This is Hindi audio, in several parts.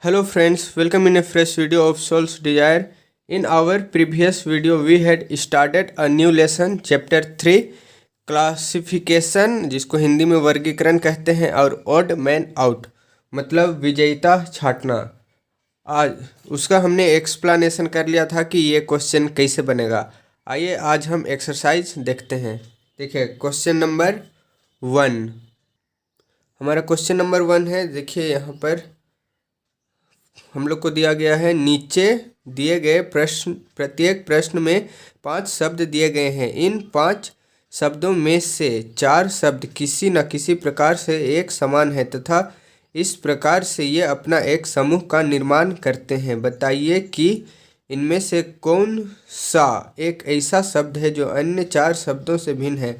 Hello friends, welcome in a fresh video of Soul's Desire. In our previous video, we had started a new lesson, chapter 3, classification, जिसको हिंदी में वर्गीकरण कहते हैं, और ऑड मैन आउट मतलब विजेता छांटना। आज उसका हमने एक्सप्लेनेशन कर लिया था कि ये क्वेश्चन कैसे बनेगा। आइए आज हम एक्सरसाइज देखते हैं। देखिए क्वेश्चन नंबर 1, हमारा क्वेश्चन नंबर 1 है। देखिए यहाँ पर हम लोग को दिया गया है, नीचे दिए गए प्रश्न, प्रत्येक प्रश्न में 5 शब्द दिए गए हैं। इन 5 शब्दों में से 4 शब्द किसी न किसी प्रकार से एक समान है तथा इस प्रकार से ये अपना एक समूह का निर्माण करते हैं। बताइए कि इनमें से कौन सा एक ऐसा शब्द है जो अन्य 4 शब्दों से भिन्न है,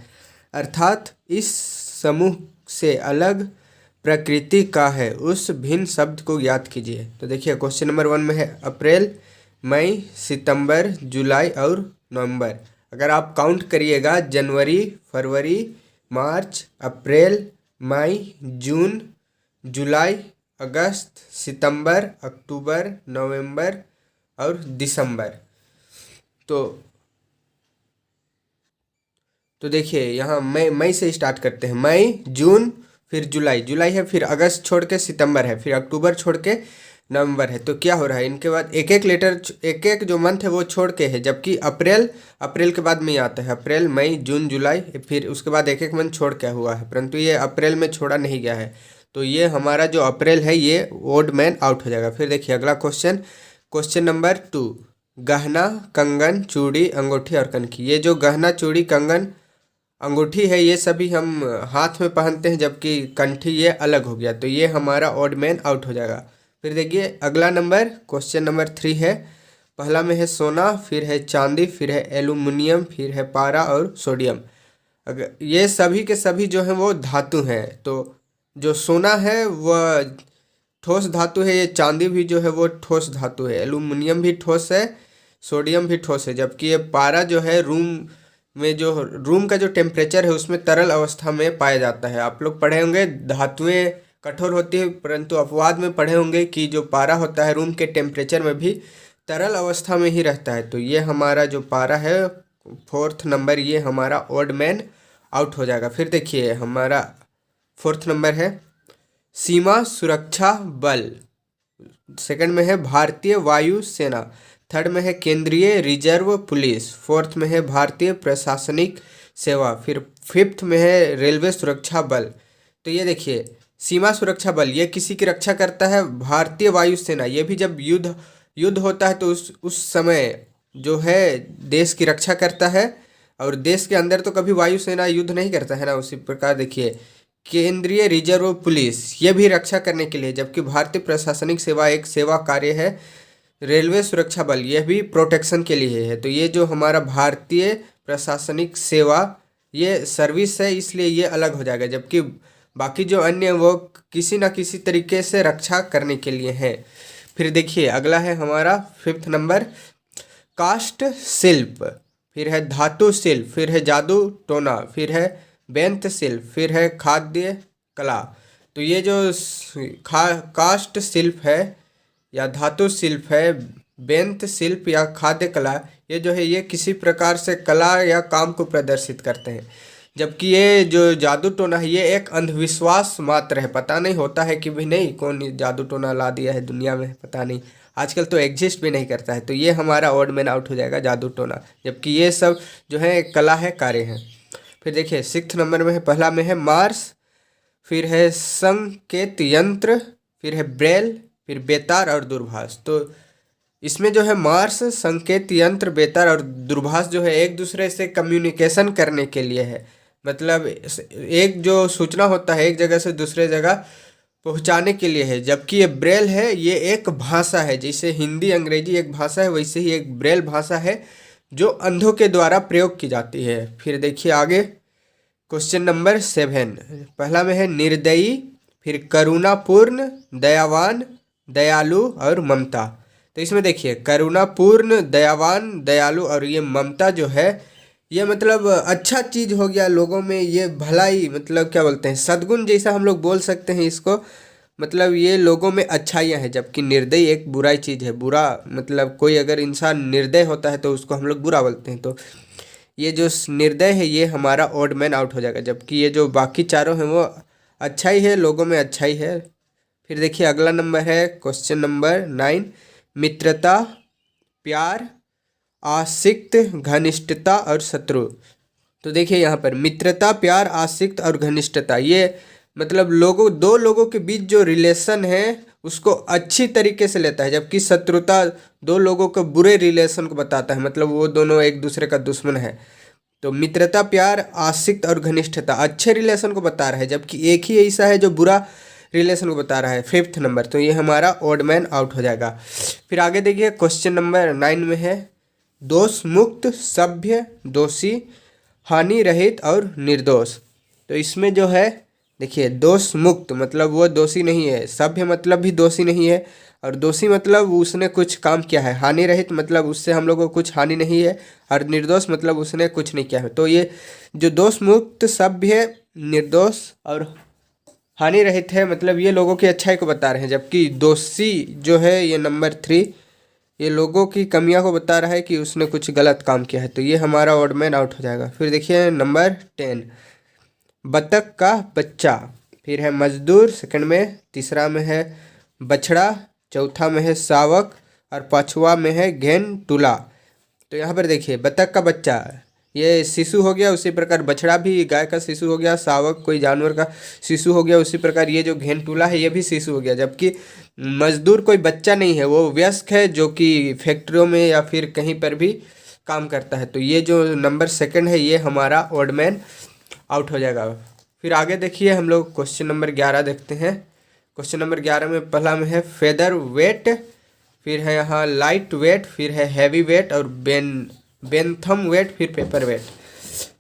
अर्थात इस समूह से अलग प्रकृति का है। उस भिन्न शब्द को याद कीजिए। तो देखिए क्वेश्चन नंबर 1 में है अप्रैल, मई, सितंबर, जुलाई और नवंबर। अगर आप काउंट करिएगा, जनवरी, फरवरी, मार्च, अप्रैल, मई, जून, जुलाई, अगस्त, सितंबर, अक्टूबर, नवंबर और दिसंबर। तो देखिए यहाँ मई से स्टार्ट करते हैं। मई, जून, फिर जुलाई है, फिर अगस्त छोड़ के सितंबर है, फिर अक्टूबर छोड़ के नवंबर है। तो क्या हो रहा है, इनके बाद एक एक लेटर, एक एक जो मंथ है वो छोड़ के है, जबकि अप्रैल के बाद में आता है अप्रैल, मई, जून, जुलाई, फिर उसके बाद एक एक मंथ छोड़ के हुआ है, परंतु ये अप्रैल में छोड़ा नहीं गया है। तो ये हमारा जो अप्रैल है ये ओड मैन आउट हो जाएगा। फिर देखिए अगला क्वेश्चन, क्वेश्चन नंबर 2, गहना, कंगन, चूड़ी, अंगूठी और कनखी। ये जो गहना, चूड़ी, कंगन, अंगूठी है ये सभी हम हाथ में पहनते हैं, जबकि कंठी ये अलग हो गया। तो ये हमारा ऑड मैन आउट हो जाएगा। फिर देखिए अगला नंबर, क्वेश्चन नंबर 3 है। पहला में है सोना, फिर है चांदी, फिर है एल्यूमिनियम, फिर है पारा और सोडियम। अगर ये सभी के सभी जो हैं वो धातु हैं। तो जो सोना है वह ठोस धातु है, ये चांदी भी जो है वो ठोस धातु है, एल्यूमिनियम भी ठोस है, सोडियम भी ठोस है, जबकि ये पारा जो है रूम का जो टेम्परेचर है उसमें तरल अवस्था में पाया जाता है। आप लोग पढ़े होंगे धातुएं कठोर होती है, परंतु अपवाद में पढ़े होंगे कि जो पारा होता है रूम के टेम्परेचर में भी तरल अवस्था में ही रहता है। तो ये हमारा जो पारा है 4th नंबर, ये हमारा ऑड मैन आउट हो जाएगा। फिर देखिए हमारा 4th नंबर है सीमा सुरक्षा बल। सेकंड में है भारतीय वायु सेना। थर्ड में है केंद्रीय रिजर्व पुलिस। 4th में है भारतीय प्रशासनिक सेवा। फिर 5th में है रेलवे सुरक्षा बल। तो ये देखिए सीमा सुरक्षा बल ये किसी की रक्षा करता है। भारतीय वायुसेना ये भी जब युद्ध होता है तो उस समय जो है देश की रक्षा करता है, और देश के अंदर तो कभी वायुसेना युद्ध नहीं करता है ना। उसी प्रकार देखिए केंद्रीय रिजर्व पुलिस ये भी रक्षा करने के लिए, जबकि भारतीय प्रशासनिक सेवा एक सेवा कार्य है। रेलवे सुरक्षा बल यह भी प्रोटेक्शन के लिए है। तो ये जो हमारा भारतीय प्रशासनिक सेवा ये सर्विस है, इसलिए ये अलग हो जाएगा, जबकि बाकी जो अन्य वो किसी न किसी तरीके से रक्षा करने के लिए है। फिर देखिए अगला है हमारा 5th नंबर काष्ठ शिल्प, फिर है धातु शिल्प, फिर है जादू टोना, फिर है बेंत शिल्प, फिर है खाद्य कला। तो ये जो काष्ठ शिल्प है या धातु शिल्प है, बेंत शिल्प या खाद्य कला, ये जो है ये किसी प्रकार से कला या काम को प्रदर्शित करते हैं, जबकि ये जो जादू टोना है ये एक अंधविश्वास मात्र है। पता नहीं होता है कि भी नहीं कौन जादू टोना ला दिया है दुनिया में, पता नहीं, आजकल तो एग्जिस्ट भी नहीं करता है। तो ये हमारा ऑड मैन आउट हो जाएगा जादू टोना, जबकि ये सब जो है कला है, कार्य है। फिर देखिए 6th नंबर में है, पहला में है मार्स, फिर है संकेत यंत्र, फिर है ब्रेल, फिर बेतार और दूरभाष। तो इसमें जो है मार्स, संकेत यंत्र, बेतार और दूरभाष जो है एक दूसरे से कम्युनिकेशन करने के लिए है। मतलब एक जो सूचना होता है एक जगह से दूसरे जगह पहुंचाने के लिए है, जबकि ये ब्रेल है ये एक भाषा है। जैसे हिंदी अंग्रेजी एक भाषा है, वैसे ही एक ब्रेल भाषा है जो अंधों के द्वारा प्रयोग की जाती है। फिर देखिए आगे क्वेश्चन नंबर 7, पहला में है निर्दयी, फिर करुणापूर्ण, दयावान, दयालु और ममता। तो इसमें देखिए करुणापूर्ण, दयावान, दयालु और ये ममता जो है ये मतलब अच्छा चीज़ हो गया लोगों में, ये भलाई मतलब क्या बोलते हैं सद्गुण जैसा हम लोग बोल सकते हैं इसको। मतलब ये लोगों में अच्छाइयाँ हैं, जबकि निर्दयी एक बुराई चीज़ है। बुरा मतलब कोई अगर इंसान निर्दय होता है तो उसको हम लोग बुरा बोलते हैं। तो ये जो निर्दय है ये हमारा ऑड मैन आउट हो जाएगा, जबकि ये जो बाकी चारों हैं वो अच्छाई है, लोगों में अच्छाई है। फिर देखिए अगला नंबर है क्वेश्चन नंबर 9, मित्रता, प्यार, आशिक्त, घनिष्ठता और शत्रु। तो देखिए यहाँ पर मित्रता, प्यार, आशिक्त और घनिष्ठता, ये मतलब दो लोगों के बीच जो रिलेशन है उसको अच्छी तरीके से लेता है, जबकि शत्रुता दो लोगों के बुरे रिलेशन को बताता है, मतलब वो दोनों एक दूसरे का दुश्मन है। तो मित्रता, प्यार, आशिक्त और घनिष्ठता अच्छे रिलेशन को बता रहा है, जबकि एक ही ऐसा है जो बुरा रिलेशन को बता रहा है, 5th नंबर। तो ये हमारा ऑड मैन आउट हो जाएगा। फिर आगे देखिए क्वेश्चन नंबर 9 में है दोष मुक्त, सभ्य, दोषी, हानि रहित और निर्दोष। तो इसमें जो है देखिए दोष मुक्त मतलब वो दोषी नहीं है, सभ्य मतलब भी दोषी नहीं है, और दोषी मतलब उसने कुछ काम किया है, हानि रहित मतलब उससे हम लोग को कुछ हानि नहीं है, और निर्दोष मतलब उसने कुछ नहीं किया है। तो ये जो दोष मुक्त, सभ्य, निर्दोष और हानि रहित है मतलब ये लोगों की अच्छाई को बता रहे हैं, जबकि दोषी जो है ये नंबर 3 ये लोगों की कमियां को बता रहा है कि उसने कुछ गलत काम किया है। तो ये हमारा ऑड मैन आउट हो जाएगा। फिर देखिए नंबर 10, बतख का बच्चा। फिर है मजदूर सेकंड में, तीसरा में है बछड़ा, चौथा में है शावक और पांचवा में है घेनटुला। तो यहाँ पर देखिए बतख का बच्चा ये शिशु हो गया, उसी प्रकार बछड़ा भी गाय का शिशु हो गया, शावक कोई जानवर का शिशु हो गया, उसी प्रकार ये जो घेनटुला है ये भी शिशु हो गया। जबकि मजदूर कोई बच्चा नहीं है, वो वयस्क है जो कि फैक्ट्रियों में या फिर कहीं पर भी काम करता है। तो ये जो नंबर सेकंड है ये हमारा ऑड मैन आउट हो जाएगा। फिर आगे देखिए हम लोग क्वेश्चन नंबर 11 देखते हैं। क्वेश्चन नंबर 11 में पहला में है फेदर वेट, फिर है यहाँ लाइट वेट, फिर है हैवी वेट और बेंथम वेट, फिर पेपर वेट।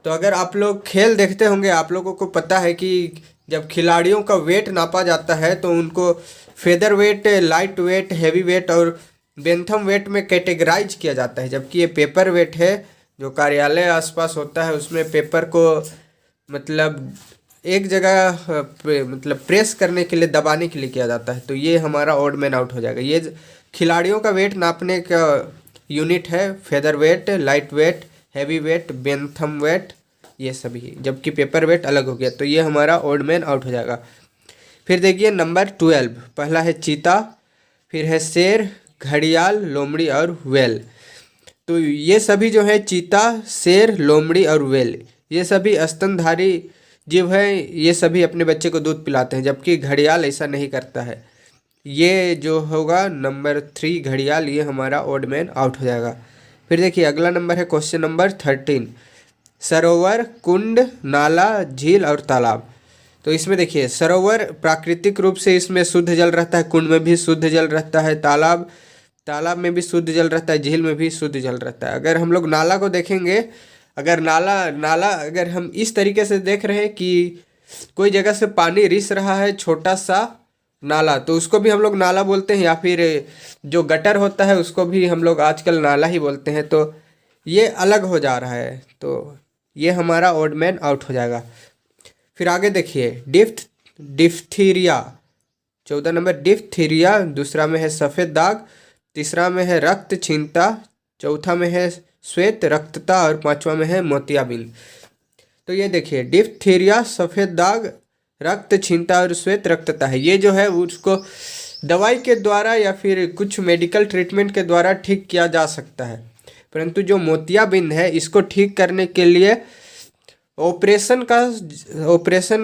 तो अगर आप लोग खेल देखते होंगे आप लोगों को पता है कि जब खिलाड़ियों का वेट नापा जाता है तो उनको feather wait, lightweight, heavy weight और बेंथम वेट में कैटेगराइज किया जाता है। जबकि ये पेपर वेट है जो कार्यालय आसपास होता है, उसमें पेपर को मतलब एक जगह मतलब प्रेस करने के लिए, दबाने के लिए किया जाता है। तो ये हमारा ऑड मैन आउट हो जाएगा। ये खिलाड़ियों का वेट नापने का यूनिट है featherweight, lightweight, heavyweight, bantamweight, ये सभी, जबकि पेपर वेट अलग हो गया। तो ये हमारा ऑड मैन आउट हो जाएगा। फिर देखिए नंबर 12, पहला है चीता, फिर है शेर, घड़ियाल, लोमड़ी और व्हेल। तो ये सभी जो है चीता, शेर, लोमड़ी और व्हेल ये सभी स्तनधारी जीव है, ये सभी अपने बच्चे को दूध पिलाते हैं, जबकि घड़ियाल ऐसा नहीं करता है। ये जो होगा नंबर 3 घड़ियाल, ये हमारा ऑड मैन आउट हो जाएगा। फिर देखिए अगला नंबर है क्वेश्चन नंबर 13, सरोवर, कुंड, नाला, झील और तालाब। तो इसमें देखिए सरोवर प्राकृतिक रूप से इसमें शुद्ध जल रहता है, कुंड में भी शुद्ध जल रहता है, तालाब में भी शुद्ध जल रहता है, झील में भी शुद्ध जल रहता है। अगर हम लोग नाला को देखेंगे, अगर नाला अगर हम इस तरीके से देख रहे हैं कि कोई जगह से पानी रिस रहा है, छोटा सा नाला, तो उसको भी हम लोग नाला बोलते हैं, या फिर जो गटर होता है उसको भी हम लोग आजकल नाला ही बोलते हैं। तो ये अलग हो जा रहा है, तो ये हमारा ऑड मैन आउट हो जाएगा। फिर आगे देखिए डिफ्थीरिया, 14 नंबर डिफ्थीरिया, दूसरा में है सफ़ेद दाग, तीसरा में है रक्त छीनता, चौथा में है श्वेत रक्तता और पांचवा में है मोतियाबिंद। तो ये देखिए डिफ्थीरिया, सफ़ेद दाग, रक्त छीनता और श्वेत रक्तता है, ये जो है उसको दवाई के द्वारा या फिर कुछ मेडिकल ट्रीटमेंट के द्वारा ठीक किया जा सकता है, परंतु जो मोतियाबिंद है इसको ठीक करने के लिए ऑपरेशन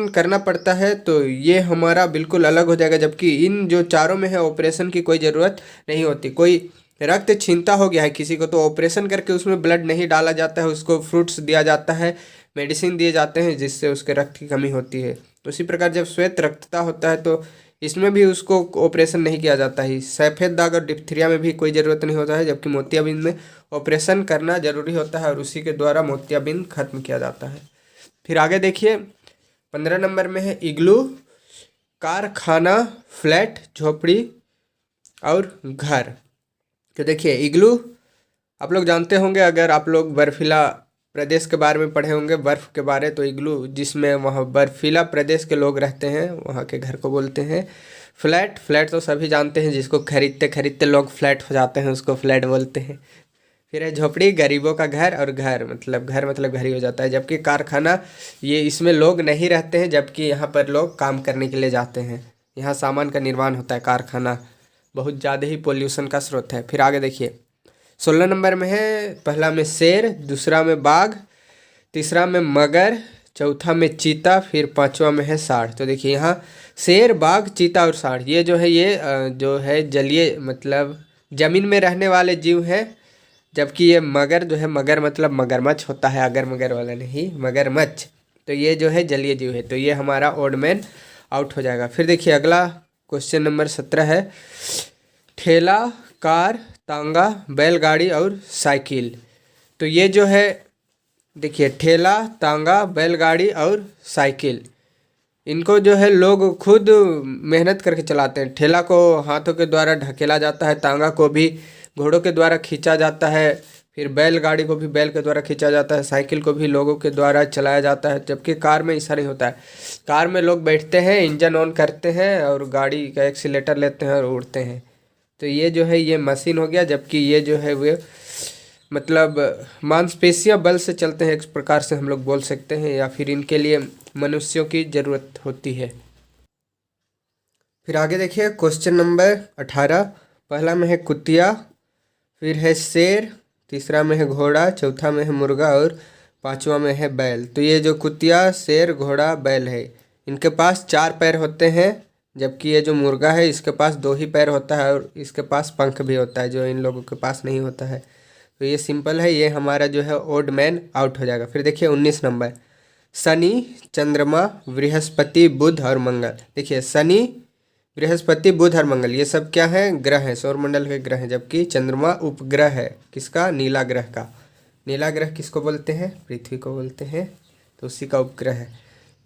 करना पड़ता है। तो ये हमारा बिल्कुल अलग हो जाएगा, जबकि इन जो चारों में है ऑपरेशन की कोई ज़रूरत नहीं होती। कोई रक्त छीनता हो गया है किसी को तो ऑपरेशन करके उसमें ब्लड नहीं डाला जाता है, उसको फ्रूट्स दिया जाता है, मेडिसिन दिए जाते हैं जिससे उसके रक्त की कमी होती है। तो इसी प्रकार जब श्वेत रक्तता होता है तो इसमें भी उसको ऑपरेशन नहीं किया जाता है। सफ़ेद दाग और डिप्थीरिया में भी कोई ज़रूरत नहीं होता है, जबकि मोतियाबिंद में ऑपरेशन करना जरूरी होता है और उसी के द्वारा मोतियाबिंद खत्म किया जाता है। फिर आगे देखिए 15 नंबर में है इग्लू, कारखाना, फ्लैट, झोपड़ी और घर। तो देखिए इग्लू आप लोग जानते होंगे, अगर आप लोग बर्फीला प्रदेश के बारे में पढ़े होंगे, बर्फ़ के बारे, तो इग्लू जिसमें वहाँ बर्फीला प्रदेश के लोग रहते हैं वहाँ के घर को बोलते हैं फ्लैट। फ्लैट तो सभी जानते हैं, जिसको खरीदते खरीदते लोग फ्लैट हो जाते हैं उसको फ्लैट बोलते हैं। फिर है झोपड़ी, गरीबों का घर, और घर मतलब घर ही हो जाता है। जबकि कारखाना, ये इसमें लोग नहीं रहते हैं, जबकि यहाँ पर लोग काम करने के लिए जाते हैं। यहाँ सामान का निर्माण होता है। कारखाना बहुत ज़्यादा ही पोल्यूशन का स्रोत है। फिर आगे देखिए 16 नंबर में है, पहला में शेर, दूसरा में बाघ, तीसरा में मगर, चौथा में चीता, फिर पांचवा में है सांड। तो देखिए यहाँ शेर, बाघ, चीता और सांड, ये जो है ये जो है जलीय मतलब ज़मीन में रहने वाले जीव हैं। जबकि ये मगर जो है, मगर मतलब मगरमच्छ होता है, अगर मगर वाला नहीं, मगरमच्छ। तो ये जो है जलीय जीव है। तो ये हमारा ओड मैन आउट हो जाएगा। फिर देखिए अगला क्वेश्चन नंबर 17 है, ठेला, कार, तांगा, बैलगाड़ी और साइकिल। तो ये जो है देखिए ठेला, तांगा, बैलगाड़ी और साइकिल, इनको जो है लोग खुद मेहनत करके चलाते हैं। ठेला को हाथों के द्वारा ढकेला जाता है, तांगा को भी घोड़ों के द्वारा खींचा जाता है, फिर बैलगाड़ी को भी बैल के द्वारा खींचा जाता है, साइकिल को भी लोगों के द्वारा चलाया जाता है। जबकि कार में ऐसा नहीं होता है। कार में लोग बैठते हैं, इंजन ऑन करते हैं और गाड़ी का एक्सीलेटर लेते हैं और उड़ते हैं। तो ये जो है ये मशीन हो गया। जबकि ये जो है वे मतलब मांसपेशियां बल से चलते हैं, एक प्रकार से हम लोग बोल सकते हैं, या फिर इनके लिए मनुष्यों की ज़रूरत होती है। फिर आगे देखिए क्वेश्चन नंबर 18, पहला में है कुतिया, फिर है शेर, तीसरा में है घोड़ा, चौथा में है मुर्गा और पांचवा में है बैल। तो ये जो कुतिया, शेर, घोड़ा, बैल है, इनके पास 4 पैर होते हैं। जबकि ये जो मुर्गा है इसके पास 2 ही पैर होता है और इसके पास पंख भी होता है, जो इन लोगों के पास नहीं होता है। तो ये सिंपल है, ये हमारा जो है ओड मैन आउट हो जाएगा। फिर देखिए 19 नंबर, शनि, चंद्रमा, बृहस्पति, बुध और मंगल। देखिए शनि, बृहस्पति, बुध और मंगल, ये सब क्या है? ग्रह हैं, सौरमंडल के ग्रह हैं। जबकि चंद्रमा उपग्रह है किसका? नीला ग्रह का। नीला ग्रह किसको बोलते हैं? पृथ्वी को बोलते हैं, तो उसी का उपग्रह है।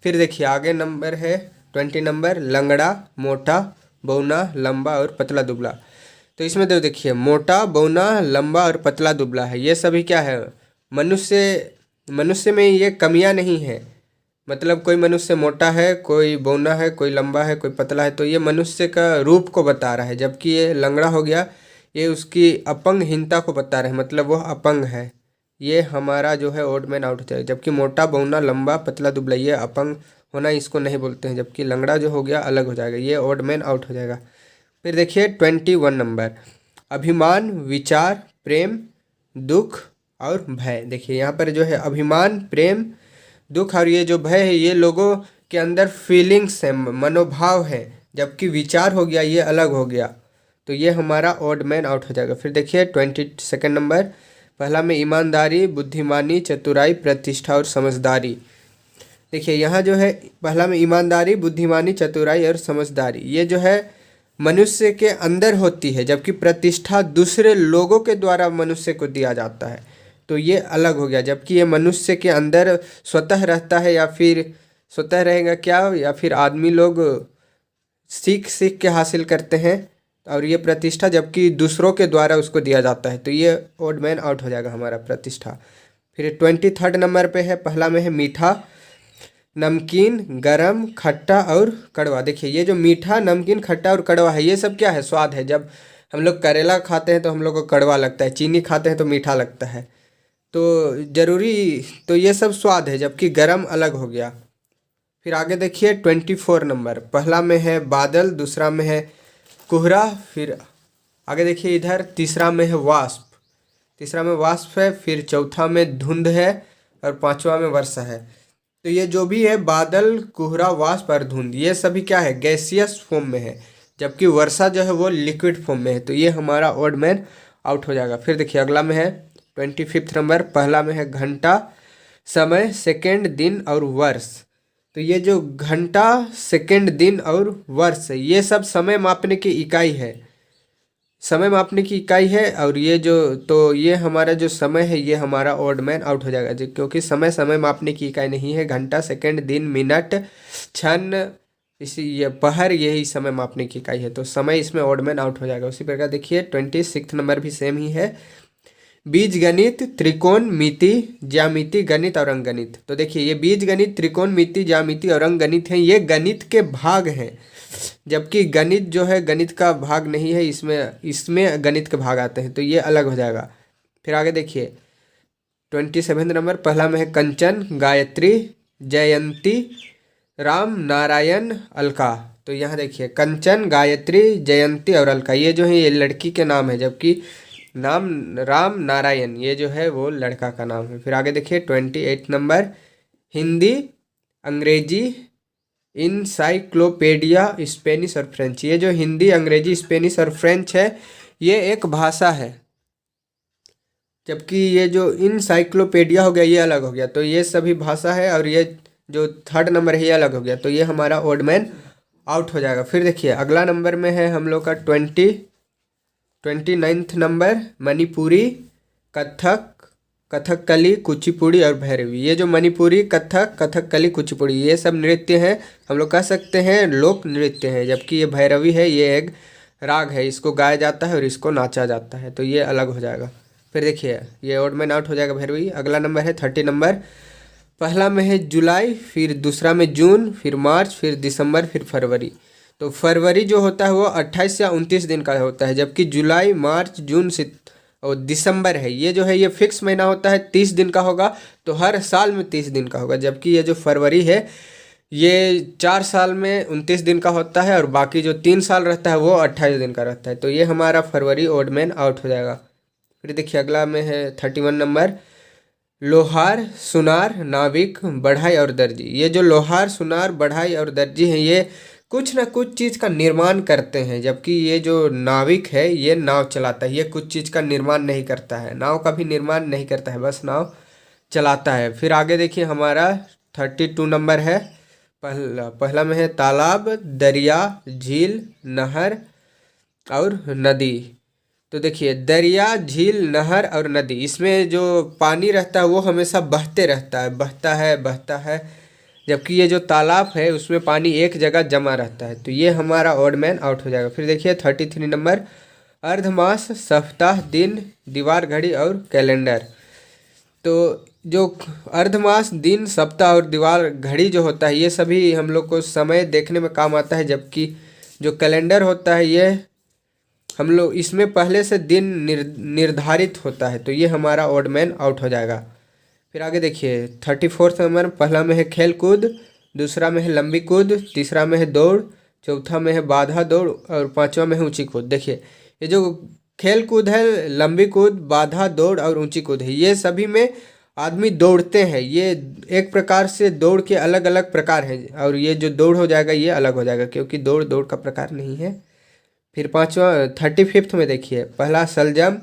फिर देखिए आगे नंबर है 20 नंबर, लंगड़ा, मोटा, बौना, लंबा और पतला दुबला। तो इसमें तो देखिए मोटा, बौना, लंबा और पतला दुबला है, ये सभी क्या है? मनुष्य में ये कमियां नहीं है। मतलब कोई मनुष्य मोटा है, कोई बौना है, कोई लंबा है, कोई पतला है, तो ये मनुष्य का रूप को बता रहा है। जबकि ये लंगड़ा हो गया, ये उसकी अपंगहीनता को बता रहा है, मतलब वह अपंग है। ये हमारा जो है ओड मैन आउट हो जाएगा। जबकि मोटा, बौना, लंबा, पतला, दुबला, ये अपंग होना इसको नहीं बोलते हैं। जबकि लंगड़ा जो हो गया अलग हो जाएगा, ये ओड मैन आउट हो जाएगा। फिर देखिए 21 नंबर, अभिमान, विचार, प्रेम, दुख और भय। देखिए यहाँ पर जो है अभिमान, प्रेम, दुख और ये जो भय है, ये लोगों के अंदर फीलिंग्स है, मनोभाव है। जबकि विचार हो गया, ये अलग हो गया। तो ये हमारा ऑड मैन आउट हो जाएगा। फिर देखिए 22 नंबर, पहला में ईमानदारी, बुद्धिमानी, चतुराई, प्रतिष्ठा और समझदारी। देखिए यहाँ जो है पहला में ईमानदारी, बुद्धिमानी, चतुराई और समझदारी, ये जो है मनुष्य के अंदर होती है। जबकि प्रतिष्ठा दूसरे लोगों के द्वारा मनुष्य को दिया जाता है, तो ये अलग हो गया। जबकि ये मनुष्य के अंदर स्वतः रहता है, या फिर स्वतः रहेगा क्या, या फिर आदमी लोग सीख सीख के हासिल करते हैं। और ये प्रतिष्ठा जबकि दूसरों के द्वारा उसको दिया जाता है, तो ये ओड मैन आउट हो जाएगा हमारा प्रतिष्ठा। फिर 23 नंबर पे है, पहला में है मीठा, नमकीन, गरम, खट्टा और कड़वा। देखिए ये जो मीठा, नमकीन, खट्टा और कड़वा है, ये सब क्या है? स्वाद है। जब हम लोग करेला खाते हैं तो हम लोग को कड़वा लगता है, चीनी खाते हैं तो मीठा लगता है। तो तो ये सब स्वाद है। जबकि गरम अलग हो गया। फिर आगे देखिए 24 नंबर, पहला में है बादल, दूसरा में है कोहरा, फिर आगे देखिए इधर तीसरा में है वाष्प, तीसरा में वाष्प है, फिर चौथा में धुंध है और पांचवा में वर्षा है। तो ये जो भी है बादल, कोहरा, वाष्प और धुंध, ये सभी क्या है? गैसियस फॉर्म में है। जबकि वर्षा जो है वो लिक्विड फॉर्म में है। तो ये हमारा ऑड मैन आउट हो जाएगा। फिर देखिए अगला में है 25 नंबर, पहला में है घंटा, समय, सेकंड, दिन और वर्ष। तो ये जो घंटा, सेकंड, दिन और वर्ष है, ये सब समय मापने की इकाई है, समय मापने की इकाई है। और ये जो तो ये हमारा जो समय है, ये हमारा ऑड मैन आउट हो जाएगा। क्योंकि समय मापने की इकाई नहीं है। घंटा, सेकंड, दिन, मिनट, क्षण, इसी ये पहर, यही समय मापने की इकाई है। तो समय इसमें ऑड मैन आउट हो जाएगा। उसी प्रकार देखिए 26 नंबर भी सेम ही है, बीज गणित, त्रिकोण मिति, ज्यामिति, गणित और अंकगणित। तो देखिए ये बीज गणित, त्रिकोण मिति, ज्यामिति और अंकगणित हैं, ये गणित के भाग हैं, जबकि गणित जो है गणित का भाग नहीं है, इसमें गणित के भाग आते हैं, तो ये अलग हो जाएगा। फिर आगे देखिए 27 नंबर, पहला में है कंचन, गायत्री, जयंती, राम, नारायण, अलका। तो यहाँ देखिए कंचन, गायत्री, जयंती और अलका, ये जो है ये लड़की के नाम है, जबकि नाम राम नारायण ये जो है वो लड़का का नाम है। फिर आगे देखिए 28 नंबर, हिंदी, अंग्रेजी, इनसाइक्लोपीडिया, स्पेनिश और फ्रेंच। ये जो हिंदी, अंग्रेजी, स्पेनिश और फ्रेंच है ये एक भाषा है, जबकि ये जो इनसाइक्लोपीडिया हो गया ये अलग हो गया। तो ये सभी भाषा है और ये जो थर्ड नंबर है ये अलग हो गया, तो ये हमारा ओड मैन आउट हो जाएगा। फिर देखिए अगला नंबर में है हम लोग का 29 नंबर, मणिपुरी, कथक, कथकली, कुचिपुड़ी और भैरवी। ये जो मणिपुरी, कथक, कथकली, कुचिपुड़ी ये सब नृत्य हैं, हम लोग कह सकते हैं लोक नृत्य हैं, जबकि ये भैरवी है ये एक राग है, इसको गाया जाता है और इसको नाचा जाता है, तो ये अलग हो जाएगा। फिर देखिए ये ओड मैन आउट हो जाएगा भैरवी। अगला नंबर है 30 नंबर, पहला में है जुलाई, फिर दूसरा में जून, फिर मार्च, फिर दिसंबर, फिर फरवरी। तो फरवरी जो होता है वो 28 या 29 दिन का होता है, जबकि जुलाई, मार्च, जून और दिसंबर है ये जो है ये फिक्स महीना होता है, 30 दिन का होगा, तो हर साल में 30 दिन का होगा। जबकि ये जो फरवरी है ये 4 साल में 29 दिन का होता है और बाकी जो 3 साल रहता है वो 28 दिन का रहता है, तो ये हमारा फरवरी ओड मैन आउट हो जाएगा। फिर देखिए अगला में है 31 नंबर, लोहार, सुनार, नाविक, बढ़ाई और दर्जी। ये जो लोहार, सुनार, बढ़ाई और दर्जी हैं ये कुछ ना कुछ चीज़ का निर्माण करते हैं, जबकि ये जो नाविक है ये नाव चलाता है, ये कुछ चीज़ का निर्माण नहीं करता है, नाव का भी निर्माण नहीं करता है, बस नाव चलाता है। फिर आगे देखिए हमारा 32 नंबर है, पहला में है तालाब, दरिया, झील, नहर और नदी। तो देखिए दरिया, झील, नहर और नदी, इसमें जो पानी रहता है वो हमेशा बहते रहता है, बहता है, जबकि ये जो तालाब है उसमें पानी एक जगह जमा रहता है, तो ये हमारा ऑड मैन आउट हो जाएगा। फिर देखिए 33 नंबर, अर्धमास, सप्ताह, दिन, दीवार घड़ी और कैलेंडर। तो जो अर्धमास, दिन, सप्ताह और दीवार घड़ी जो होता है ये सभी हम लोग को समय देखने में काम आता है, जबकि जो कैलेंडर होता है ये हम लोग इसमें पहले से दिन निर्धारित होता है, तो ये हमारा ऑड मैन आउट हो जाएगा। फिर आगे देखिए 34 नंबर, पहला में है खेल कूद, दूसरा में है लंबी कूद, तीसरा में है दौड़, चौथा में है बाधा दौड़ और पांचवा में है ऊंची कूद। देखिए ये जो खेल कूद है, लंबी कूद, बाधा दौड़ और ऊंची कूद है, ये सभी में आदमी दौड़ते हैं, ये एक प्रकार से दौड़ के अलग अलग प्रकार हैं, और ये जो दौड़ हो जाएगा ये अलग हो जाएगा क्योंकि दौड़ का प्रकार नहीं है। फिर पांचवा 35 में देखिए, पहला सलजम,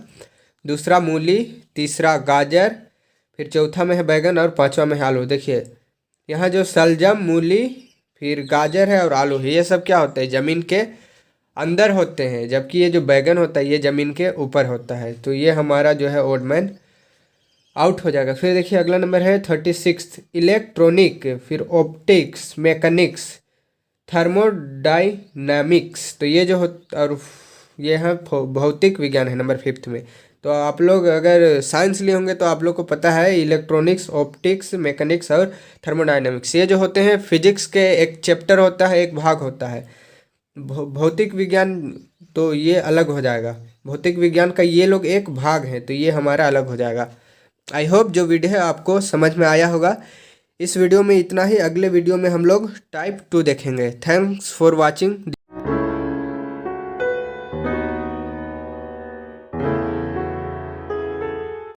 दूसरा मूली, तीसरा गाजर, फिर चौथा में है बैगन और पांचवा में है आलू। देखिए यहाँ जो सलजम, मूली, फिर गाजर है और आलू है ये सब क्या होते हैं, ज़मीन के अंदर होते हैं, जबकि ये जो बैगन होता है ये ज़मीन के ऊपर होता है, तो ये हमारा जो है ऑड मैन आउट हो जाएगा। फिर देखिए अगला नंबर है 36, इलेक्ट्रॉनिक, फिर ऑप्टिक्स, मैकेनिक्स, थर्मोडाइनामिक्स। तो ये जो और ये है भौतिक विज्ञान है नंबर 5 में। तो आप लोग अगर साइंस लिए होंगे तो आप लोग को पता है इलेक्ट्रॉनिक्स, ऑप्टिक्स, मैकेनिक्स और थर्मोडाइनामिक्स ये जो होते हैं फिजिक्स के एक चैप्टर होता है, एक भाग होता है। भौतिक विज्ञान तो ये अलग हो जाएगा, भौतिक विज्ञान का ये लोग एक भाग हैं, तो ये हमारा अलग हो जाएगा। आई होप जो वीडियो है आपको समझ में आया होगा। इस वीडियो में इतना ही, अगले वीडियो में हम लोग टाइप 2 देखेंगे। Thanks for watching.